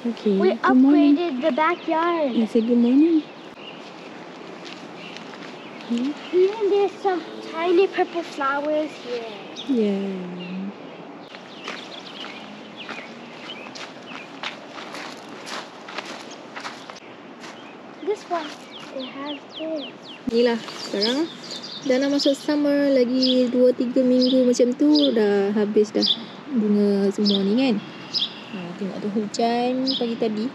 Okay. We Good morning. upgraded the backyard. I say good morning. Even there's some tiny purple flowers here. Yeah. This one, it has this. Inilah sekarang dah nak masuk summer, lagi 2-3 minggu macam tu dah habis dah bunga semua ni kan. Tengok tu hujan pagi tadi.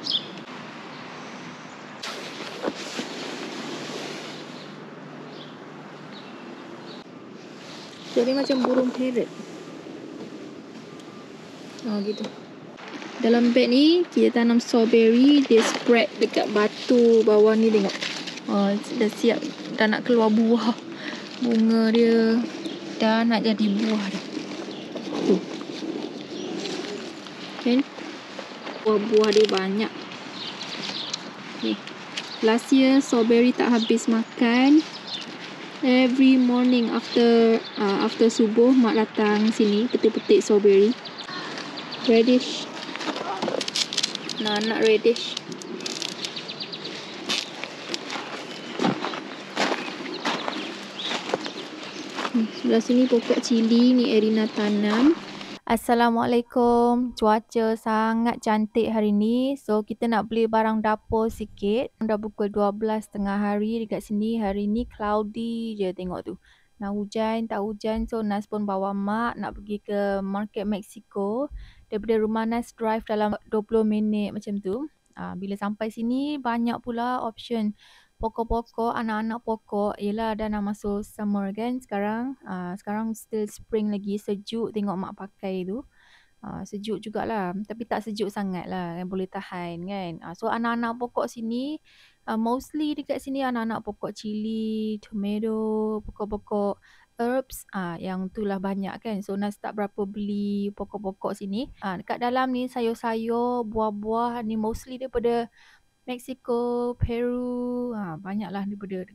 So dia macam burung parrot. Gitu. Dalam beg ni kita tanam strawberry, dia spread dekat batu bawah ni tengok. Dah siap, dah nak keluar buah. Bunga dia dah nak jadi buah dah. Tu. Kan? Buah-buah dia banyak. Ni. Last year strawberry tak habis makan. Every morning after subuh mak datang sini petik-petik strawberry. Radish. Nak radish. Sebelah sini pokok cili ni Erina tanam. Assalamualaikum. Cuaca sangat cantik hari ni. So kita nak beli barang dapur sikit. Dah pukul 12 tengah hari dekat sini. Hari ni cloudy je tengok tu. Nak hujan, tak hujan. So Nas pun bawa mak nak pergi ke Market Mexico. Daripada rumah Nas drive dalam 20 minit macam tu. Bila sampai sini banyak pula option pokok-pokok, anak-anak pokok. Yelah dah nak masuk summer kan sekarang. Sekarang still spring lagi, sejuk tengok mak pakai tu. Sejuk jugalah, tapi tak sejuk sangat lah, boleh tahan kan. So anak-anak pokok sini, mostly dekat sini anak-anak pokok cili, tomato, pokok-pokok herbs, yang tu lah banyak kan. So Nas tak berapa beli pokok-pokok sini. Dekat dalam ni sayur-sayur, buah-buah ni mostly daripada Mexico, Peru, banyaklah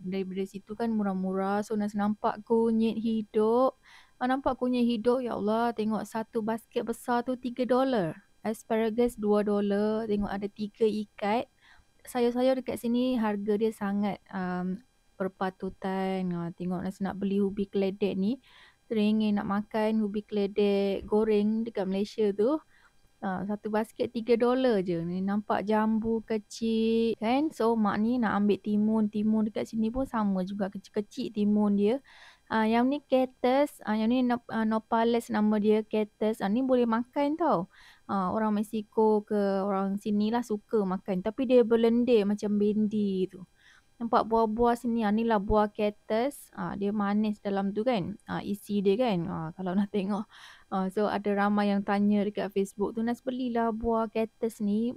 daripada situ kan murah-murah. So Nas nampak kunyit hidup. Nampak kunyit hidup, ya Allah, tengok satu basket besar tu $3. Asparagus $2. Tengok ada 3 ikat. Sayur-sayur dekat sini harga dia sangat berpatutan. Tengok Nas nak beli ubi keledek ni. Teringin nak makan ubi keledek goreng dekat Malaysia tu. Satu basket $3 je. Ni nampak jambu kecil kan. So mak ni nak ambil timun. Timun dekat sini pun sama juga, kecil-kecil timun dia. Yang ni cactus. Yang ni nopales nama dia, cactus. Ni boleh makan tau. Orang Mexico ke orang sini lah suka makan. Tapi dia berlendir macam bendi tu. Nampak buah-buah sini. Ni lah buah cactus. Dia manis dalam tu kan. Isi dia kan. Kalau nak tengok. So ada ramai yang tanya dekat Facebook tu. Nas belilah buah cactus ni.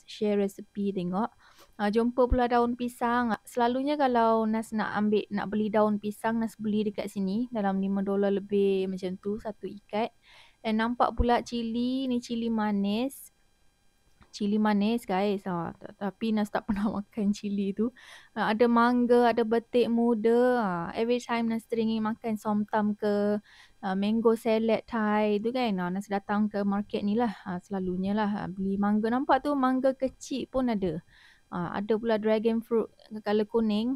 Share resepi tengok. Jumpa pula daun pisang. Selalunya kalau Nas nak beli daun pisang, Nas beli dekat sini. Dalam $5 lebih macam tu. Satu ikat. Dan nampak pula cili. Ni cili manis. Cili manis guys. Tapi Nas tak pernah makan cili tu. Ada mangga, ada betik muda. Every time Nas teringin makan somtam ke mango salad Thai tu kan. Nas datang ke market ni lah. Selalunya lah beli mangga. Nampak tu mangga kecil pun ada. Ada pula dragon fruit color kuning.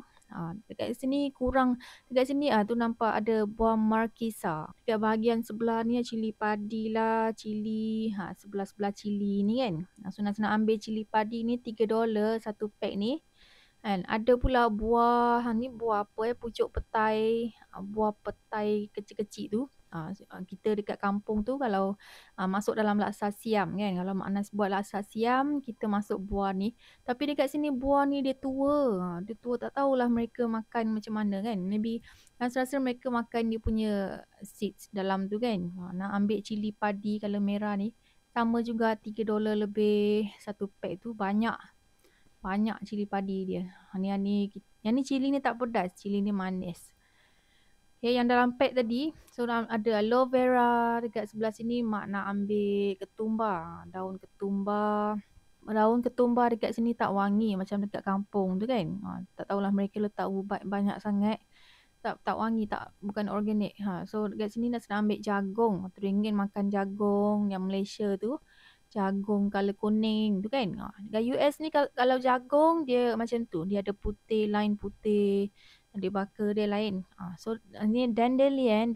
Dekat sini kurang. Dekat sini tu nampak ada buah markisa. Dekat bahagian sebelah ni cili padi lah. Cili. Sebelah-sebelah cili ni kan. So nak ambil cili padi ni $3 satu pack ni. And ada pula buah. Ni buah apa pucuk petai. Buah petai kecil-kecil tu. Kita dekat kampung tu kalau masuk dalam laksa siam kan. Kalau Mak Nas buat laksa siam, kita masuk buah ni. Tapi dekat sini buah ni dia tua. Dia tua, tak tahulah mereka makan macam mana kan. Maybe Nas rasa mereka makan dia punya seeds dalam tu kan. Nak ambil cili padi kalau merah ni. Sama juga $3 lebih satu pack tu. Banyak cili padi dia. Yang ni cili ni tak pedas. Cili ni manis. Okay, yang dalam pack tadi, so ada aloe vera. Dekat sebelah sini mak nak ambil ketumbar. Daun ketumbar dekat sini tak wangi macam dekat kampung tu kan. Tak tahulah mereka letak ubat banyak sangat. Tak wangi, bukan organik. So dekat sini nak ambil jagung. Teringin makan jagung yang Malaysia tu. jagung color kuning tu kan. Dekat US ni kalau jagung dia macam tu, dia ada putih, line putih, dia bakar dia lain. So ni dandelion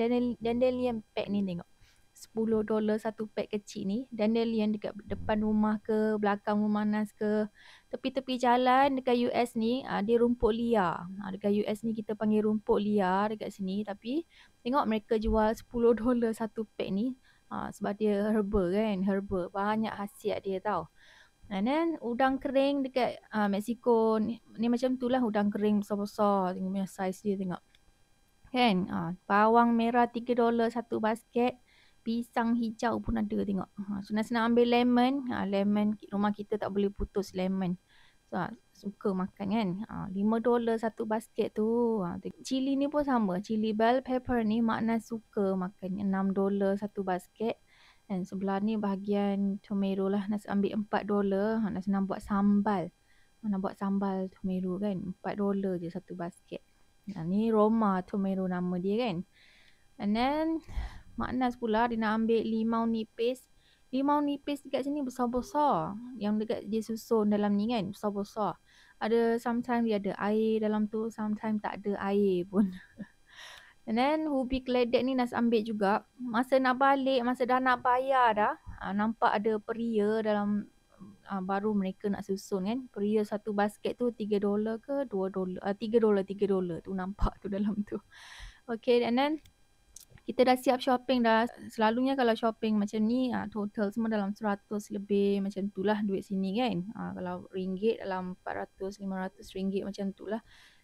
pack ni tengok. $10 satu pack kecil ni. Dandelion dekat depan rumah ke, belakang rumah Nas ke, tepi-tepi jalan dekat US ni, dia rumput liar. Dekat US ni kita panggil rumput liar dekat sini, tapi tengok mereka jual $10 satu pack ni. Sebab dia herba kan, herba. Banyak khasiat dia tau. And then udang kering dekat Mexico ni macam tu lah, udang kering besar-besar. Tengok punya saiz dia tengok. Kan? Bawang merah $3 satu basket. Pisang hijau pun ada tengok. So nak ambil lemon. Lemon rumah kita tak boleh putus lemon. So suka makan kan. $5 satu basket tu. Cili ni pun sama. Cili bell pepper ni makna suka makan. $6 satu basket. Dan sebelah ni bahagian tomato lah. Nas ambil $4. Nas nak buat sambal. Nak buat sambal tomato kan. $4 je satu basket. Ni Roma tomato nama dia kan. And then Mak Nas pula dia nak ambil limau nipis. Limau nipis dekat sini besar-besar. Yang dekat dia susun dalam ni kan, besar-besar. Ada sometimes dia ada air dalam tu, sometimes tak ada air pun. And then ubi keledek ni Nas ambil juga. Masa nak balik, masa dah nak bayar dah, nampak ada peria dalam baru mereka nak susun kan. Peria satu basket tu $3 ke $2? $3 tu nampak tu dalam tu. Okay, and then kita dah siap shopping dah. Selalunya kalau shopping macam ni, total semua dalam 100 lebih macam tu lah duit sini kan. Kalau ringgit dalam 400-500 ringgit macam tu lah.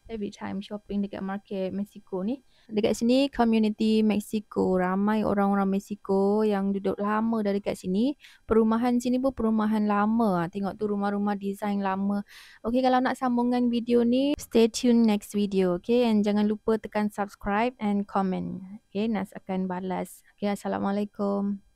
Every time shopping dekat market Mexico ni. Dekat sini community Mexico, ramai orang-orang Mexico yang duduk lama dah dekat sini. Perumahan sini pun perumahan lama. Tengok tu rumah-rumah design lama. Okay, kalau nak sambungan video ni, stay tune next video. Okay, and jangan lupa tekan subscribe and comment. Okay, Nas akan balas. Okay, Assalamualaikum.